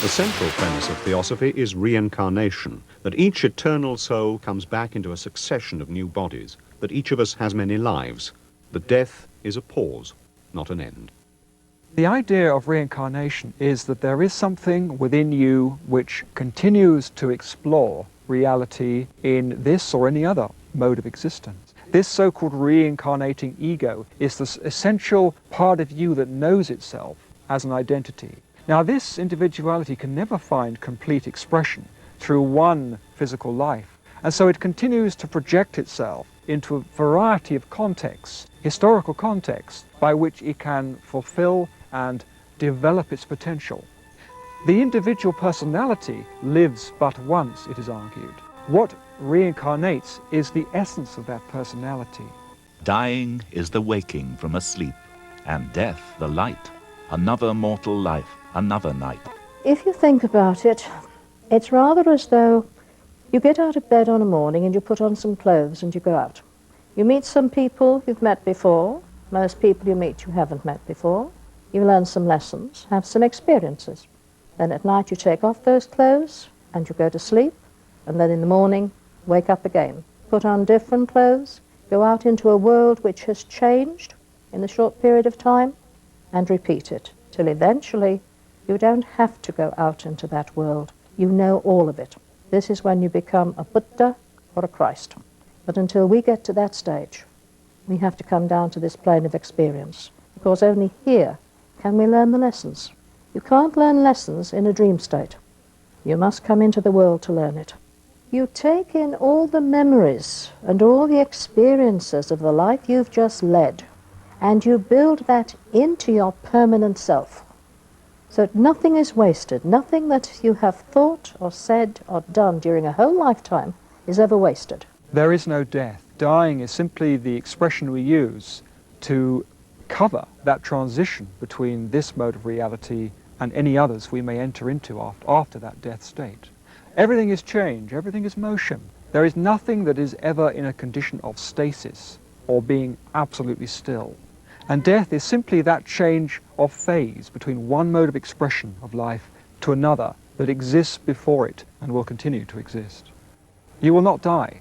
The central premise of Theosophy is reincarnation, that each eternal soul comes back into a succession of new bodies, that each of us has many lives, that death is a pause, not an end. The idea of reincarnation is that there is something within you which continues to explore reality in this or any other mode of existence. This so-called reincarnating ego is the essential part of you that knows itself as an identity. Now, this individuality can never find complete expression through one physical life, and so it continues to project itself into a variety of contexts, historical contexts, by which it can fulfill and develop its potential. The individual personality lives but once, it is argued. What reincarnates is the essence of that personality. Dying is the waking from a sleep, and death the light, another mortal life, another night. If you think about it, it's rather as though you get out of bed on a morning and you put on some clothes and you go out. You meet some people you've met before. Most people you meet you haven't met before. You learn some lessons, have some experiences. Then at night you take off those clothes and you go to sleep, and then in the morning wake up again. Put on different clothes, go out into a world which has changed in a short period of time, and repeat it, till eventually you don't have to go out into that world. You know all of it. This is when you become a Buddha or a Christ. But until we get to that stage, we have to come down to this plane of experience, because only here can we learn the lessons. You can't learn lessons in a dream state. You must come into the world to learn it. You take in all the memories and all the experiences of the life you've just led, and you build that into your permanent self. So nothing is wasted. Nothing that you have thought or said or done during a whole lifetime is ever wasted. There is no death. Dying is simply the expression we use to cover that transition between this mode of reality and any others we may enter into after that death state. Everything is change, everything is motion. There is nothing that is ever in a condition of stasis or being absolutely still. And death is simply that change of phase between one mode of expression of life to another that exists before it and will continue to exist. You will not die.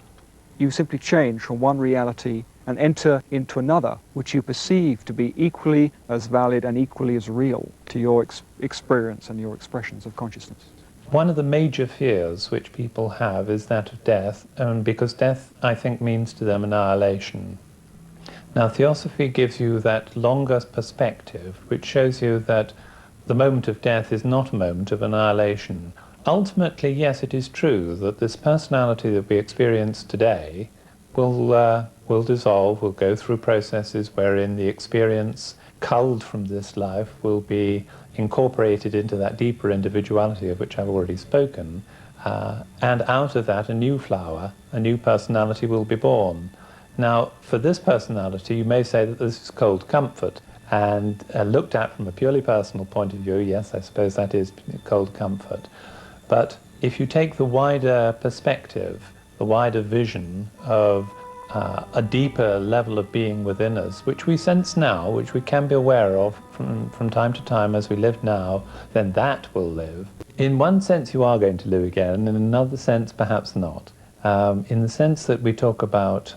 You simply change from one reality and enter into another which you perceive to be equally as valid and equally as real to your experience and your expressions of consciousness. One of the major fears which people have is that of death, because death, I think, means to them annihilation. Now, Theosophy gives you that longer perspective, which shows you that the moment of death is not a moment of annihilation. Ultimately, yes, it is true that this personality that we experience today will dissolve, will go through processes wherein the experience culled from this life will be incorporated into that deeper individuality of which I've already spoken, and out of that a new flower, a new personality will be born. Now, for this personality, you may say that this is cold comfort, and looked at from a purely personal point of view, yes, I suppose that is cold comfort. But if you take the wider perspective, the wider vision of a deeper level of being within us, which we sense now, which we can be aware of from time to time as we live now, then that will live. In one sense you are going to live again, in another sense perhaps not. In the sense that we talk about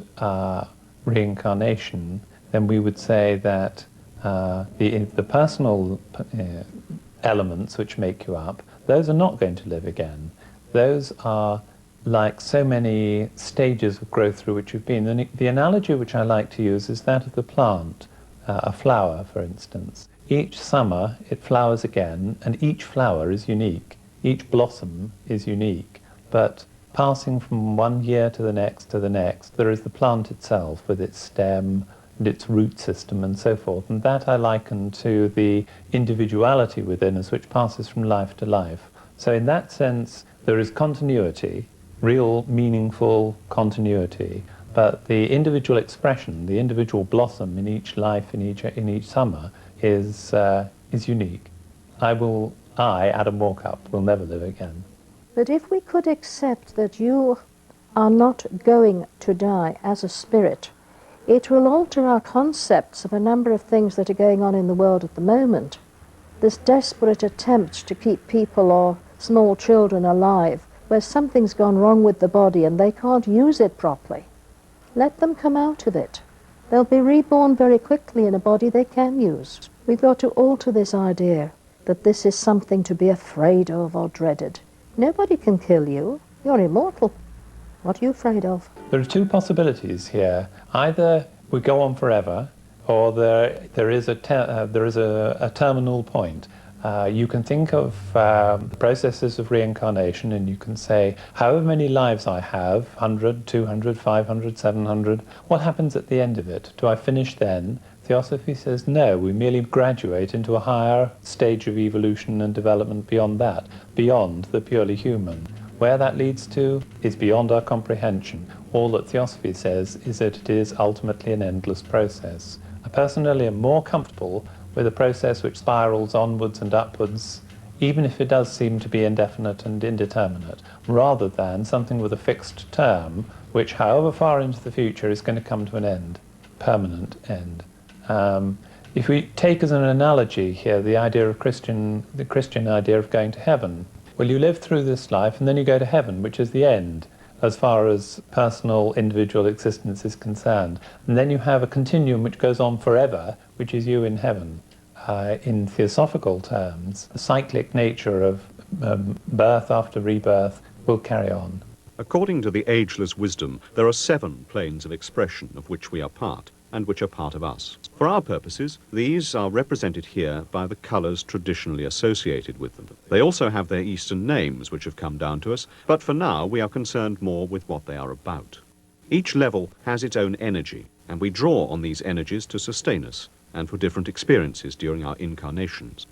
reincarnation, then we would say that the personal elements which make you up, those are not going to live again. Those are like so many stages of growth through which you've been. And the analogy which I like to use is that of the plant, a flower, for instance. Each summer it flowers again, and each flower is unique. Each blossom is unique. But passing from one year to the next, there is the plant itself with its stem and its root system and so forth. And that I liken to the individuality within us which passes from life to life. So in that sense, there is continuity, real meaningful continuity, but the individual expression, the individual blossom in each life, in each summer, is unique. I, Adam Walkup, will never live again. But if we could accept that you are not going to die as a spirit, it will alter our concepts of a number of things that are going on in the world at the moment. this desperate attempt to keep people or small children alive, where something's gone wrong with the body and they can't use it properly. Let them come out of it. They'll be reborn very quickly in a body they can use. We've got to alter this idea that this is something to be afraid of or dreaded. Nobody can kill you. You're immortal. What are you afraid of? There are two possibilities here. Either we go on forever, or there is a terminal point. You can think of the processes of reincarnation, and you can say, however many lives I have, 100, 200, 500, 700, what happens at the end of it? Do I finish then? Theosophy says no, we merely graduate into a higher stage of evolution and development beyond that, beyond the purely human. Where that leads to is beyond our comprehension. All that Theosophy says is that it is ultimately an endless process. I personally am more comfortable with a process which spirals onwards and upwards, even if it does seem to be indefinite and indeterminate, rather than something with a fixed term, which however far into the future is going to come to an end, permanent end. If we take as an analogy here the idea of the Christian idea of going to heaven, well, you live through this life and then you go to heaven, which is the end, as far as personal, individual existence is concerned. And then you have a continuum which goes on forever, which is you in heaven. In theosophical terms, the cyclic nature of birth after rebirth will carry on. According to the ageless wisdom, there are 7 planes of expression of which we are part, and which are part of us. For our purposes, these are represented here by the colours traditionally associated with them. They also have their Eastern names, which have come down to us, but for now we are concerned more with what they are about. Each level has its own energy, and we draw on these energies to sustain us, and for different experiences during our incarnations.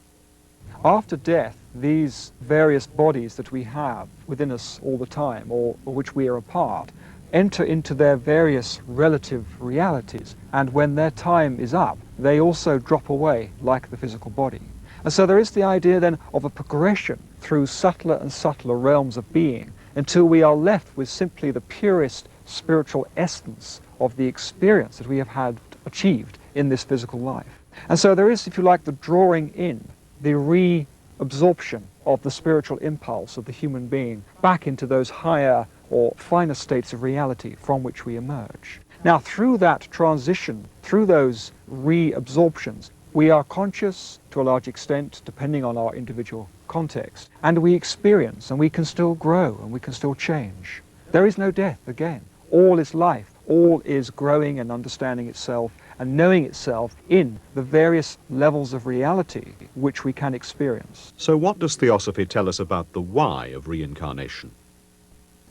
After death, these various bodies that we have within us all the time, or which we are a part, enter into their various relative realities, and when their time is up, they also drop away like the physical body. And so there is the idea then of a progression through subtler and subtler realms of being until we are left with simply the purest spiritual essence of the experience that we have had achieved in this physical life. And so there is, if you like, the drawing in, the reabsorption of the spiritual impulse of the human being back into those higher or finer states of reality from which we emerge. Now, through that transition, through those reabsorptions, we are conscious to a large extent, depending on our individual context, and we experience, and we can still grow, and we can still change. There is no death again. All is life. All is growing and understanding itself and knowing itself in the various levels of reality which we can experience. So what does Theosophy tell us about the why of reincarnation?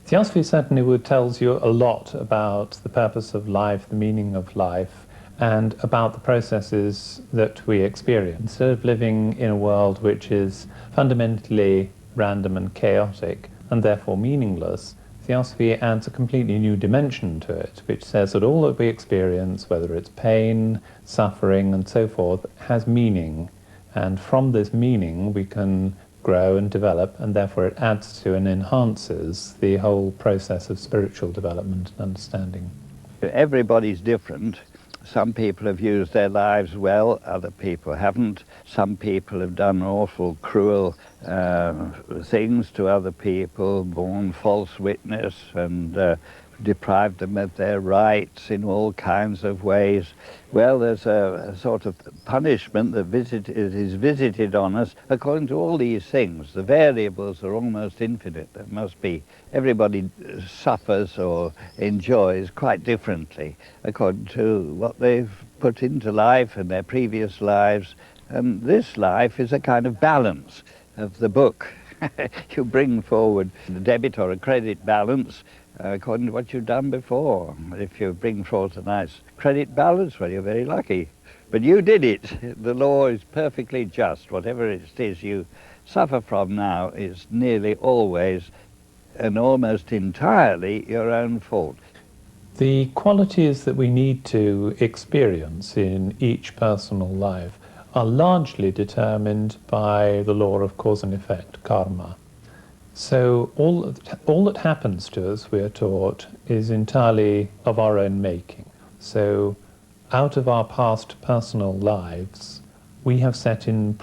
Theosophy certainly tells you a lot about the purpose of life, the meaning of life, and about the processes that we experience. Instead of living in a world which is fundamentally random and chaotic, and therefore meaningless, Theosophy adds a completely new dimension to it, which says that all that we experience, whether it's pain, suffering, and so forth, has meaning. And from this meaning we can grow and develop, and therefore it adds to and enhances the whole process of spiritual development and understanding. Everybody's different. Some people have used their lives well, other people haven't. Some people have done awful, cruel things to other people, borne false witness and deprived them of their rights in all kinds of ways. Well, there's a sort of punishment that is visited on us according to all these things. The variables are almost infinite. There must be, everybody suffers or enjoys quite differently according to what they've put into life and their previous lives. And this life is a kind of balance of the book. You bring forward the debit or a credit balance according to what you've done before. If you bring forth a nice credit balance, well, you're very lucky. But you did it. The law is perfectly just. Whatever it is you suffer from now is nearly always and almost entirely your own fault. The qualities that we need to experience in each personal life are largely determined by the law of cause and effect, karma. So all that happens to us, we are taught, is entirely of our own making. So out of our past personal lives, we have set in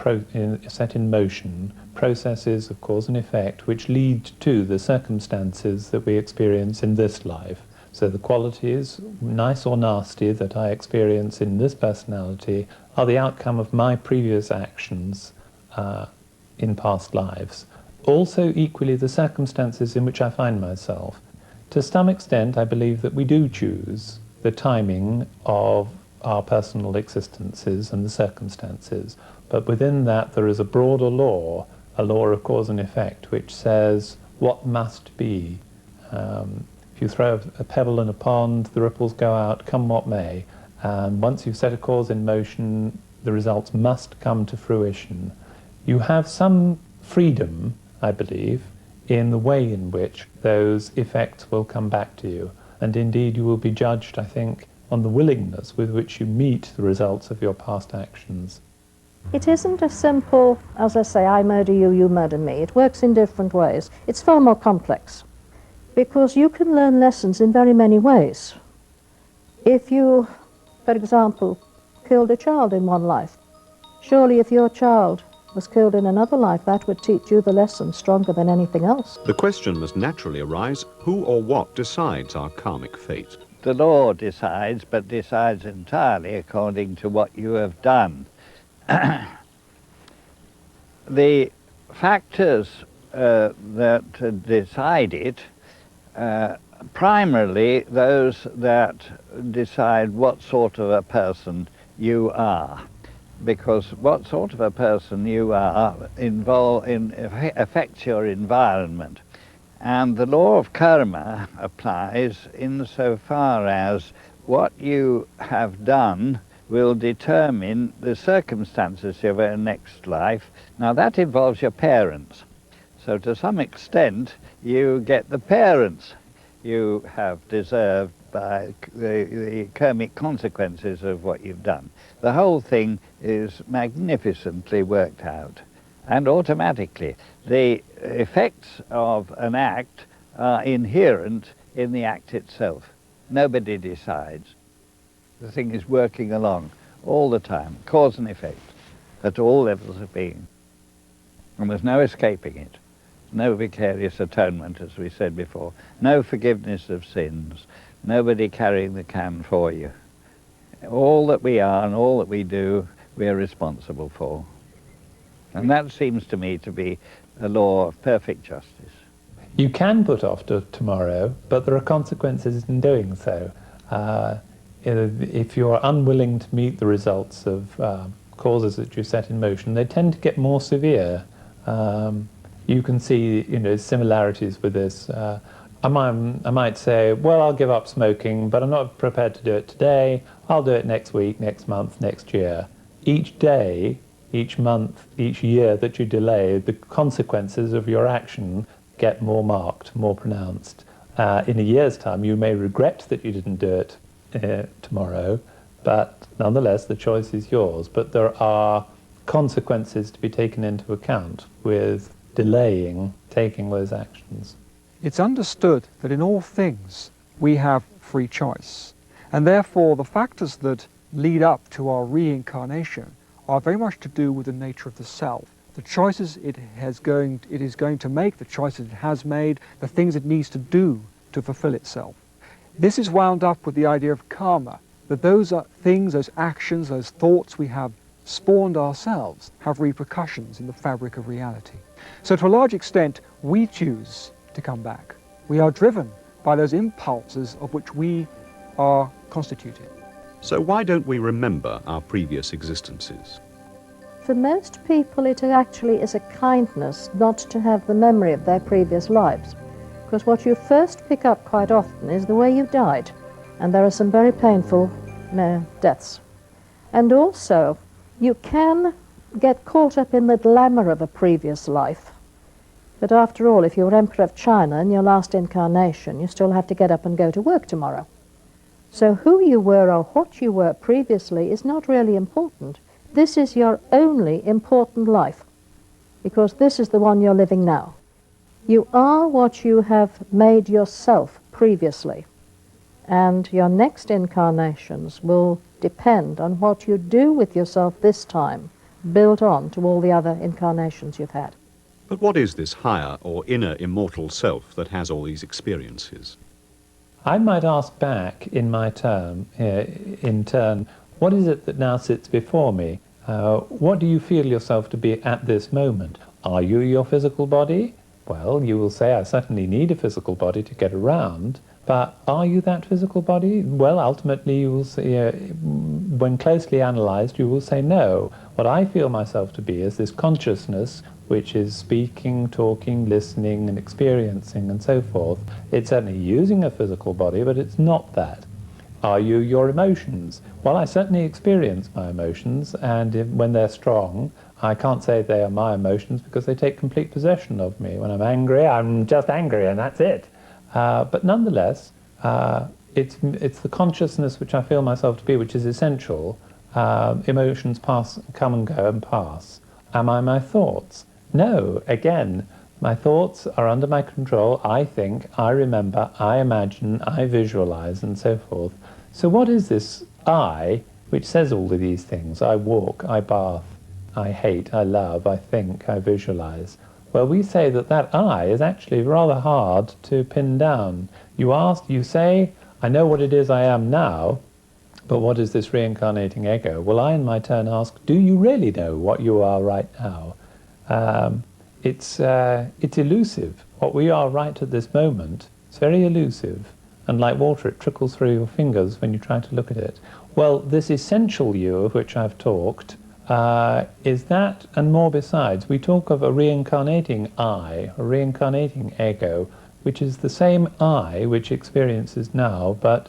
motion processes of cause and effect which lead to the circumstances that we experience in this life. So the qualities, nice or nasty, that I experience in this personality are the outcome of my previous actions in past lives. Also, equally, the circumstances in which I find myself. To some extent, I believe that we do choose the timing of our personal existences and the circumstances, but within that there is a broader law, a law of cause and effect, which says what must be. If you throw a pebble in a pond, the ripples go out, come what may. And once you've set a cause in motion, the results must come to fruition. You have some freedom, I believe, in the way in which those effects will come back to you. And indeed you will be judged, I think, on the willingness with which you meet the results of your past actions. It isn't as simple as I say, I murder you, you murder me. It works in different ways. It's far more complex, because you can learn lessons in very many ways. If you, for example, killed a child in one life, surely if your child was killed in another life, that would teach you the lesson stronger than anything else. The question must naturally arise, who or what decides our karmic fate? The law decides, but decides entirely according to what you have done. The factors that decide it, primarily those that decide what sort of a person you are, because what sort of a person you are affects your environment. And the law of karma applies insofar as what you have done will determine the circumstances of your next life. Now that involves your parents. So to some extent you get the parents you have deserved by the karmic consequences of what you've done. The whole thing is magnificently worked out. And automatically, the effects of an act are inherent in the act itself. Nobody decides. The thing is working along all the time, cause and effect, at all levels of being. And there's no escaping it. No vicarious atonement, as we said before. No forgiveness of sins. Nobody carrying the can for you. All that we are and all that we do, we are responsible for. And that seems to me to be a law of perfect justice. You can put off to tomorrow, but there are consequences in doing so. If you're unwilling to meet the results of causes that you set in motion, they tend to get more severe. You can see, similarities with this. I might say, well, I'll give up smoking, but I'm not prepared to do it today. I'll do it next week, next month, next year. Each day, each month, each year that you delay, the consequences of your action get more marked, more pronounced. In a year's time, you may regret that you didn't do it tomorrow, but nonetheless, the choice is yours. But there are consequences to be taken into account with delaying taking those actions. It's understood that in all things we have free choice, and therefore the factors that lead up to our reincarnation are very much to do with the nature of the self. The choices it is going to make, the choices it has made, the things it needs to do to fulfill itself. This is wound up with the idea of karma, that those are things, those actions, those thoughts we have spawned ourselves have repercussions in the fabric of reality. So to a large extent, we choose to come back. We are driven by those impulses of which we are constituted. So why don't we remember our previous existences? For most people, it actually is a kindness not to have the memory of their previous lives, because what you first pick up quite often is the way you died, and there are some very painful deaths. And also, you can get caught up in the glamour of a previous life, but after all, if you're Emperor of China in your last incarnation, you still have to get up and go to work tomorrow. So who you were or what you were previously is not really important. This is your only important life, because this is the one you're living now. You are what you have made yourself previously, and your next incarnations will depend on what you do with yourself this time built on to all the other incarnations you've had. But what is this higher or inner immortal self that has all these experiences? I might ask back in turn, what is it that now sits before me? What do you feel yourself to be at this moment? Are you your physical body? Well, you will say, I certainly need a physical body to get around, but are you that physical body? Well, ultimately, you will say, when closely analyzed, you will say no. What I feel myself to be is this consciousness which is speaking, talking, listening, and experiencing, and so forth. It's certainly using a physical body, but it's not that. Are you your emotions? Well, I certainly experience my emotions, and when they're strong, I can't say they are my emotions because they take complete possession of me. When I'm angry, I'm just angry, and that's it. But nonetheless, it's the consciousness which I feel myself to be, which is essential. Emotions come and go and pass. Am I my thoughts? No. Again, my thoughts are under my control. I think, I remember, I imagine, I visualize, and so forth. So what is this I which says all of these things? I walk, I bath, I hate, I love, I think, I visualize. Well, we say that that I is actually rather hard to pin down. You say, I know what it is I am now, but what is this reincarnating ego? Well, I in my turn ask, do you really know what you are right now? It's elusive. What we are right at this moment, it's very elusive. And like water, it trickles through your fingers when you try to look at it. Well, this essential you of which I've talked is that and more besides. We talk of a reincarnating I, a reincarnating ego, which is the same I which experiences now, but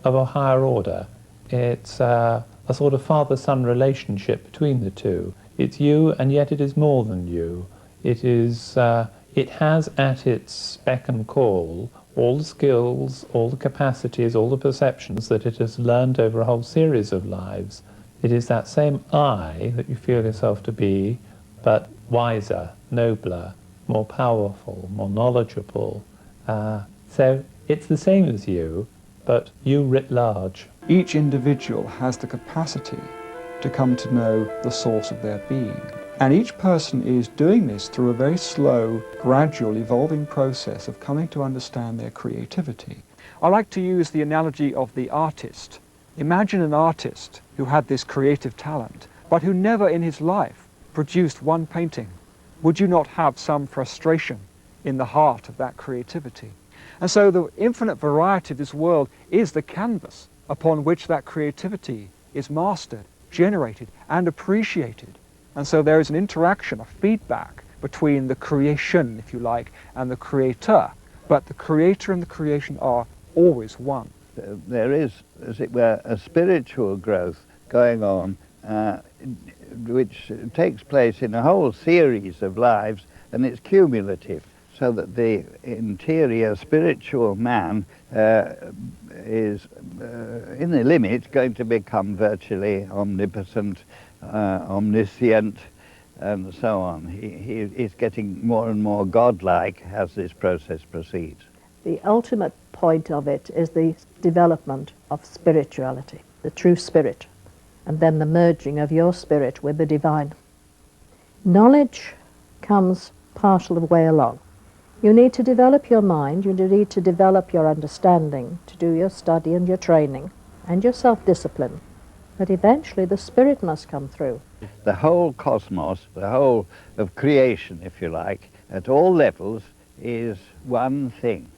of a higher order. It's a sort of father-son relationship between the two. It's you, and yet it is more than you. It is. It has at its beck and call all the skills, all the capacities, all the perceptions that it has learned over a whole series of lives. It is that same I that you feel yourself to be, but wiser, nobler, more powerful, more knowledgeable. So it's the same as you, but you writ large. Each individual has the capacity to come to know the source of their being. And each person is doing this through a very slow, gradual, evolving process of coming to understand their creativity. I like to use the analogy of the artist. Imagine an artist who had this creative talent, but who never in his life produced one painting. Would you not have some frustration in the heart of that creativity? And so the infinite variety of this world is the canvas upon which that creativity is mastered, generated, and appreciated. And so there is an interaction, a feedback between the creation, if you like, and the creator. But the creator and the creation are always one. There is, as it were, a spiritual growth going on, which takes place in a whole series of lives, and it's cumulative, so that the interior spiritual man is, in the limit, going to become virtually omnipotent, omniscient, and so on. He is getting more and more godlike as this process proceeds. The ultimate point of it is the development of spirituality, the true spirit, and then the merging of your spirit with the divine. Knowledge comes partial of the way along. You need to develop your mind, you need to develop your understanding, to do your study and your training, and your self-discipline. But eventually the spirit must come through. The whole cosmos, the whole of creation, if you like, at all levels, is one thing.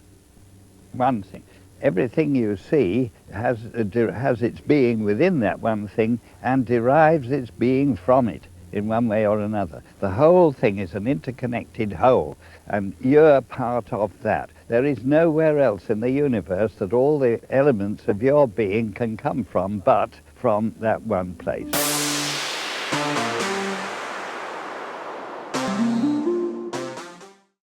One thing. Everything you see has its being within that one thing and derives its being from it in one way or another. The whole thing is an interconnected whole, and you're part of that. There is nowhere else in the universe that all the elements of your being can come from but from that one place.